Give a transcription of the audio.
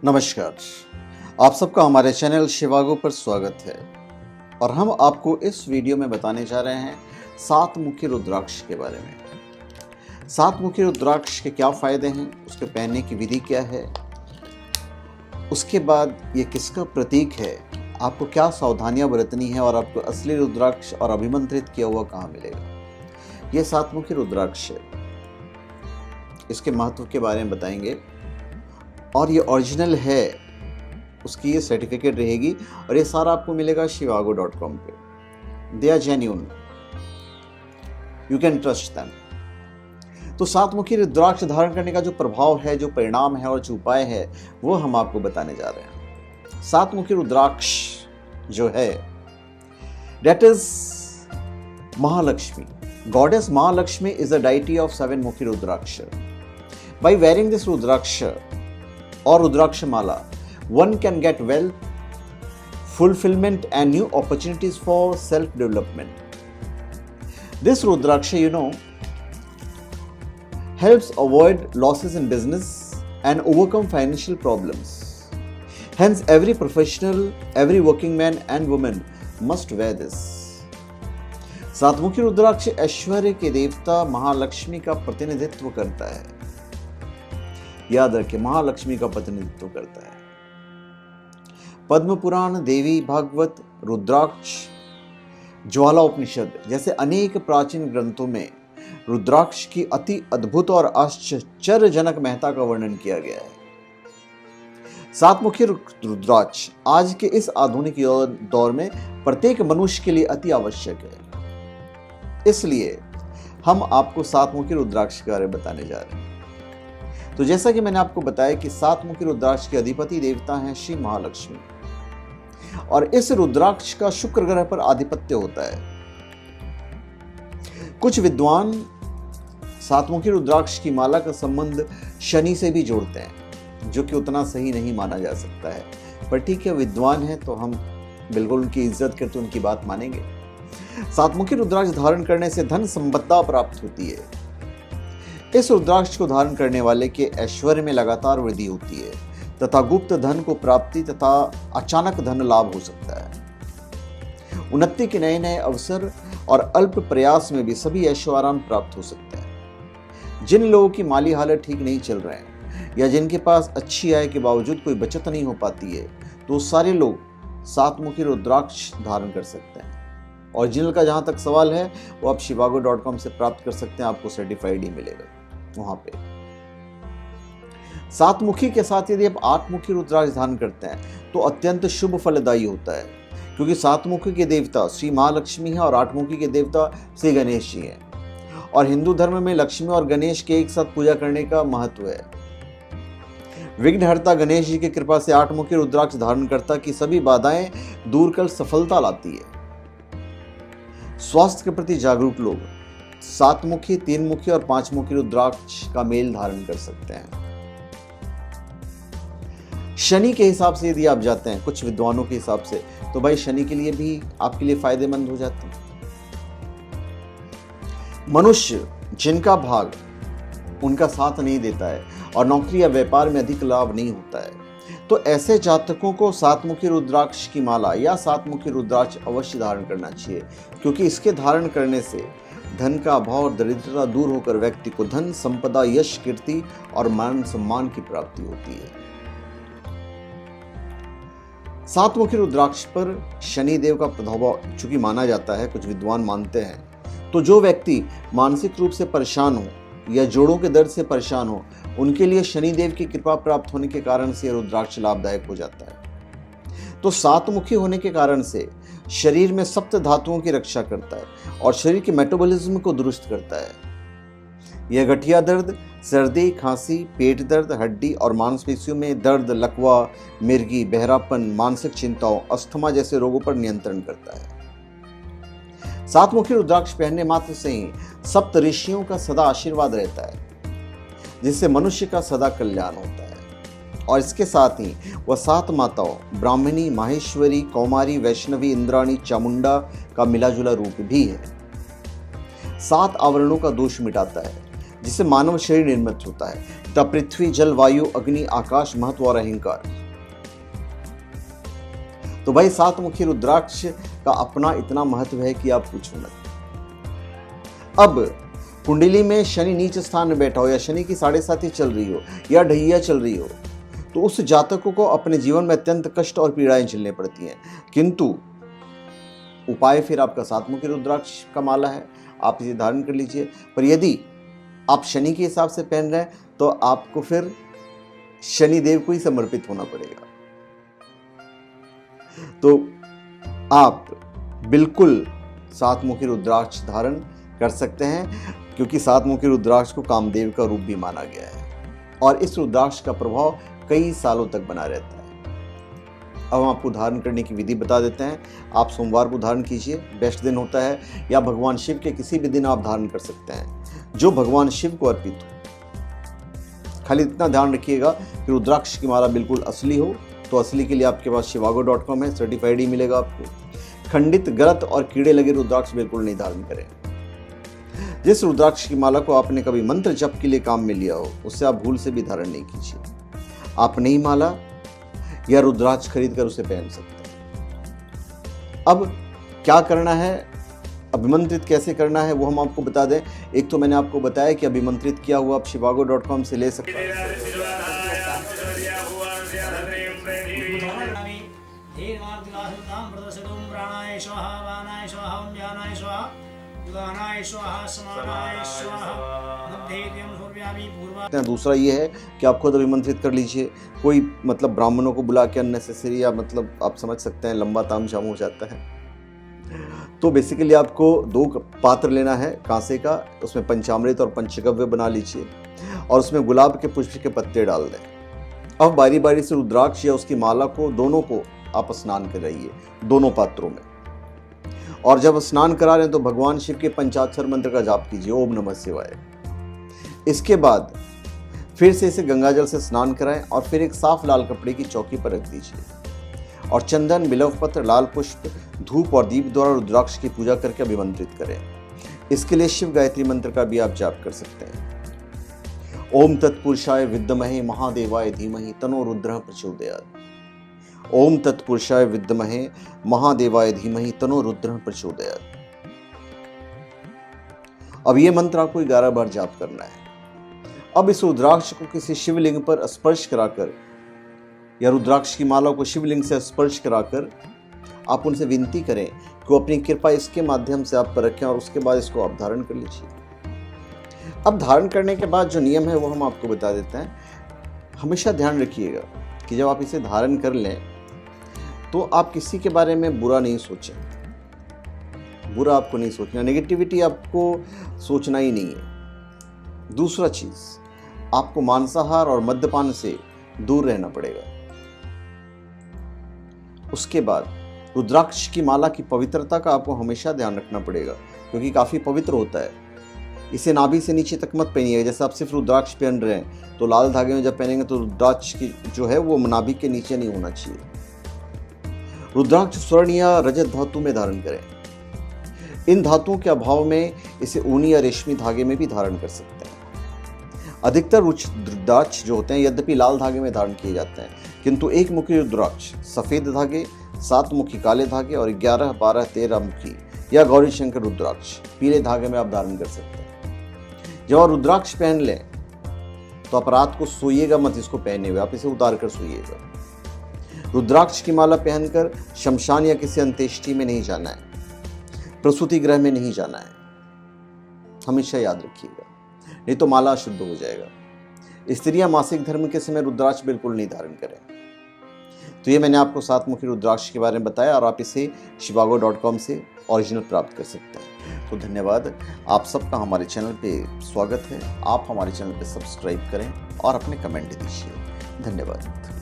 नमस्कार। आप सबका हमारे चैनल शिवागो पर स्वागत है और हम आपको इस वीडियो में बताने जा रहे हैं 7 मुखी रुद्राक्ष के बारे में। 7 मुखी रुद्राक्ष के क्या फ़ायदे हैं, उसके पहनने की विधि क्या है, उसके बाद ये किसका प्रतीक है, आपको क्या सावधानियां बरतनी है और आपको असली रुद्राक्ष और अभिमंत्रित किया हुआ कहाँ मिलेगा। ये 7 मुखी रुद्राक्ष है, इसके महत्व के बारे में बताएंगे और ये ओरिजिनल है, उसकी ये सर्टिफिकेट रहेगी और ये सारा आपको मिलेगा shivago.com पे। They are genuine, you can trust them. तो 7 मुखी रुद्राक्ष धारण करने का जो प्रभाव है, जो परिणाम है और जो उपाय है, वो हम आपको बताने जा रहे हैं। 7 मुखी रुद्राक्ष जो है, that is Mahalakshmi. Goddess Mahalakshmi is a deity of 7 मुखी रुद्राक्ष। By wearing this rudraksha or rudraksha mala, one can get wealth, fulfillment and new opportunities for self-development. This rudraksha, helps avoid losses in business and overcome financial problems. Hence, every professional, every working man and woman must wear this. 7 मुखी रुद्राक्ष ऐश्वर्य के देवता महालक्ष्मी का प्रतिनिधित्व करता है। याद रखें, महालक्ष्मी का प्रतिनिधित्व करता है। पद्म पुराण, देवी भागवत, रुद्राक्ष, ज्वाला उपनिषद जैसे अनेक प्राचीन ग्रंथों में रुद्राक्ष की अति अद्भुत और आश्चर्यजनक महत्ता का वर्णन किया गया है। 7 मुखी रुद्राक्ष आज के इस आधुनिक दौर में प्रत्येक मनुष्य के लिए अति आवश्यक है। इसलिए हम आपको 7 मुखी रुद्राक्ष के बारे में बताने जा रहे हैं। तो जैसा कि मैंने आपको बताया कि 7 मुखी रुद्राक्ष के अधिपति देवता हैं श्री महालक्ष्मी और इस रुद्राक्ष का शुक्र ग्रह पर आधिपत्य होता है। कुछ विद्वान 7 मुखी रुद्राक्ष की माला का संबंध शनि से भी जोड़ते हैं, जो कि उतना सही नहीं माना जा सकता है, पर ठीक है, विद्वान है तो हम बिल्कुल उनकी इज्जत करते उनकी बात मानेंगे। 7 मुखी रुद्राक्ष धारण करने से धन संपदा प्राप्त होती है। इस रुद्राक्ष को धारण करने वाले के ऐश्वर्य में लगातार वृद्धि होती है तथा गुप्त धन को प्राप्ति तथा अचानक धन लाभ हो सकता है। उन्नति के नए नए अवसर और अल्प प्रयास में भी सभी ऐश्वर्य प्राप्त हो सकता है। जिन लोगों की माली हालत ठीक नहीं चल रहे हैं या जिनके पास अच्छी आय के बावजूद कोई बचत नहीं हो पाती है, तो सारे लोग 7 मुखी रुद्राक्ष धारण कर सकते हैं। ओरिजिनल का जहां तक सवाल है, वो आप shivago.com से प्राप्त कर सकते हैं, आपको सर्टिफाइड ही मिलेगा वहां पे। 7 मुखी के साथ यदि आप 8 मुखी रुद्राक्ष धारण करते हैं तो अत्यंत शुभ फलदायी होता है, क्योंकि 7 मुखी के देवता श्री महालक्ष्मी है और 8 मुखी के देवता श्री गणेश जी हैं। और हिंदू धर्म में लक्ष्मी और गणेश के एक साथ पूजा करने का महत्व है। विघ्नहर्ता गणेश जी की कृपा से 8 मुखी रुद्राक्ष धारण करता की सभी बाधाएं दूर कर सफलता लाती है। स्वास्थ्य के प्रति जागरूक लोग 7 मुखी, 3 मुखी और 5 मुखी रुद्राक्ष का मेल धारण कर सकते हैं। शनि के हिसाब से यदि आप जाते हैं, कुछ विद्वानों के हिसाब से, तो भाई शनि के लिए भी आपके लिए फायदेमंद हो जाते हैं। मनुष्य जिनका भाग उनका साथ नहीं देता है और नौकरी या व्यापार में अधिक लाभ नहीं होता है, तो ऐसे जातकों को 7 मुखी रुद्राक्ष की माला या 7 मुखी रुद्राक्ष अवश्य धारण करना चाहिए, क्योंकि इसके धारण करने से धन का अभाव और दरिद्रता दूर होकर व्यक्ति को धन, संपदा, यश, कीर्ति और मान सम्मान की प्राप्ति होती है। 7 मुखी रुद्राक्ष पर शनि देव का प्रभाव चूंकि माना जाता है, कुछ विद्वान मानते हैं, तो जो व्यक्ति मानसिक रूप से परेशान हो या जोड़ों के दर्द से परेशान हो, उनके लिए शनि देव की कृपा प्राप्त होने के कारण से रुद्राक्ष लाभदायक हो जाता है। तो 7 मुखी होने के कारण से शरीर में सप्त धातुओं की रक्षा करता है और शरीर के मेटाबॉलिज्म को दुरुस्त करता है। यह गठिया दर्द, सर्दी, खांसी, पेट दर्द, हड्डी और मांसपेशियों में दर्द, लकवा, मिर्गी, बहरापन, मानसिक चिंताओं, अस्थमा जैसे रोगों पर नियंत्रण करता है। 7 मुखी रुद्राक्ष पहनने मात्र से ही सप्त ऋषियों का सदा आशीर्वाद रहता है, जिससे मनुष्य का सदा कल्याण होता है। और इसके साथ ही वह 7 माताओं ब्राह्मणी, माहेश्वरी, कौमारी, वैष्णवी, इंद्राणी, चामुंडा का मिलाजुला रूप भी है। 7 आवरणों का दोष मिटाता है, जिससे मानव शरीर निर्मित होता है। तथा पृथ्वी, जल, वायु, अग्नि, आकाश, महत्व और अहंकार। तो भाई 7 मुखी रुद्राक्ष का अपना इतना महत्व है कि आप पूछो मत। अब कुंडली में शनि नीच स्थान में बैठा हो या शनि की 7.5 चल रही हो या ढैया चल रही हो, तो उस जातकों को अपने जीवन में अत्यंत कष्ट और पीड़ाएं झेलनी पड़ती हैं। किंतु उपाय फिर आपका 7 मुखी रुद्राक्ष का माला है, आप इसे धारण कर लीजिए। पर यदि आप शनि के हिसाब से पहन रहे हैं तो आपको फिर शनि देव को ही समर्पित होना पड़ेगा। तो आप बिल्कुल 7 मुखी रुद्राक्ष धारण कर सकते हैं, क्योंकि 7 मुखी रुद्राक्ष को कामदेव का रूप भी माना गया है और इस रुद्राक्ष का प्रभाव कई सालों तक बना रहता है। अब हम आपको धारण करने की विधि बता देते हैं। आप सोमवार को धारण कीजिए, बेस्ट दिन होता है, या भगवान शिव के किसी भी दिन आप धारण कर सकते हैं जो भगवान शिव को अर्पित हो। खाली इतना ध्यान रखिएगा कि रुद्राक्ष की माला बिल्कुल असली हो। तो असली के लिए आपके पास shivago.com है, सर्टिफाइड ही मिलेगा आपको। खंडित, गलत और कीड़े लगे रुद्राक्ष बिल्कुल नहीं धारण करें। जिस रुद्राक्ष की माला को आपने कभी मंत्र जप के लिए काम में लिया हो, उससे आप भूल से भी धारण नहीं कीजिए। आप नई माला या रुद्राक्ष खरीद कर उसे पहन सकते हैं। अब क्या करना है, अभिमंत्रित कैसे करना है, वो हम आपको बता दें। एक तो मैंने आपको बताया कि अभिमंत्रित किया हुआ आप shivago.com से ले सकते हैं। दूसरा ये है कि आप खुद अभिमंत्रित कर लीजिए। कोई मतलब ब्राह्मणों को बुला के अननेसेसरी, या मतलब आप समझ सकते हैं लंबा तामझाम हो जाता है। तो बेसिकली आपको 2 पात्र लेना है कांसे का, उसमें पंचामृत और पंचगव्य बना लीजिए और उसमें गुलाब के पुष्प के पत्ते डाल दें। अब बारी बारी से रुद्राक्ष या उसकी माला को दोनों को आप स्नान कराइए, दोनों पात्रों में। और जब स्नान करा रहे हैं तो भगवान शिव के पंचाक्षर मंत्र का जाप कीजिए, ओम नमः शिवाय। इसके बाद फिर से इसे गंगाजल से स्नान कराएं और फिर एक साफ लाल कपड़े की चौकी पर रख दीजिए और चंदन, बिल्व पत्र, लाल पुष्प, धूप और दीप द्वारा रुद्राक्ष की पूजा करके अभिमंत्रित करें। इसके लिए शिव गायत्री मंत्र का भी आप जाप कर सकते हैं। ओम तत्पुरुषाय विद्महे महादेवाय धीमहि तन्नो रुद्रः प्रचोदयात्। ओम तत्पुरुषाय विद्महे महादेवाय धीमहि तन्नो रुद्रः प्रचोदयात्। अब ये मंत्र आपको 11 बार जाप करना है। अब इस रुद्राक्ष को किसी शिवलिंग पर स्पर्श कराकर या रुद्राक्ष की माला को शिवलिंग से स्पर्श कराकर आप उनसे विनती करें कि वो अपनी कृपा इसके माध्यम से आप पर रखें और उसके बाद इसको आप धारण कर लीजिए। अब धारण करने के बाद जो नियम है वो हम आपको बता देते हैं। हमेशा ध्यान रखिएगा कि जब आप इसे धारण कर लें तो आप किसी के बारे में बुरा नहीं सोचें। बुरा आपको नहीं सोचना, नेगेटिविटी आपको सोचना ही नहीं है। दूसरा चीज़, आपको मांसाहार और मद्यपान से दूर रहना पड़ेगा। उसके बाद रुद्राक्ष की माला की पवित्रता का आपको हमेशा ध्यान रखना पड़ेगा, क्योंकि काफ़ी पवित्र होता है। इसे नाभि से नीचे तक मत पहनिएगा। जैसे आप सिर्फ रुद्राक्ष पहन रहे हैं तो लाल धागे में जब पहनेंगे तो रुद्राक्ष की जो है वो नाभि के नीचे नहीं होना चाहिए। रुद्राक्ष स्वर्ण या रजत धातु में धारण करें। इन धातुओं के अभाव में इसे ऊनी या रेशमी धागे में भी धारण कर सकते हैं। अधिकतर रुद्राक्ष जो होते हैं यद्यपि लाल धागे में धारण किए जाते हैं, किंतु 1 मुखी रुद्राक्ष सफ़ेद धागे, 7 मुखी काले धागे और 11, 12, 13 मुखी या गौरी शंकर रुद्राक्ष पीले धागे में आप धारण कर सकते हैं। जब आप रुद्राक्ष पहन लें तो आप रात को सोइएगा मत इसको पहने हुए, आप इसे उतार कर सोइएगा। रुद्राक्ष की माला पहनकर शमशान या किसी अंत्येष्टि में नहीं जाना है, प्रसूति गृह में नहीं जाना है, हमेशा याद रखिएगा, नहीं तो माला अशुद्ध हो जाएगा। स्त्रियां मासिक धर्म के समय रुद्राक्ष बिल्कुल नहीं धारण करें। तो ये मैंने आपको 7 मुखी रुद्राक्ष के बारे में बताया और आप इसे shivago.com से ओरिजिनल प्राप्त कर सकते हैं। तो धन्यवाद, आप सबका हमारे चैनल पे स्वागत है। आप हमारे चैनल पे सब्सक्राइब करें और अपने कमेंट दीजिए। धन्यवाद।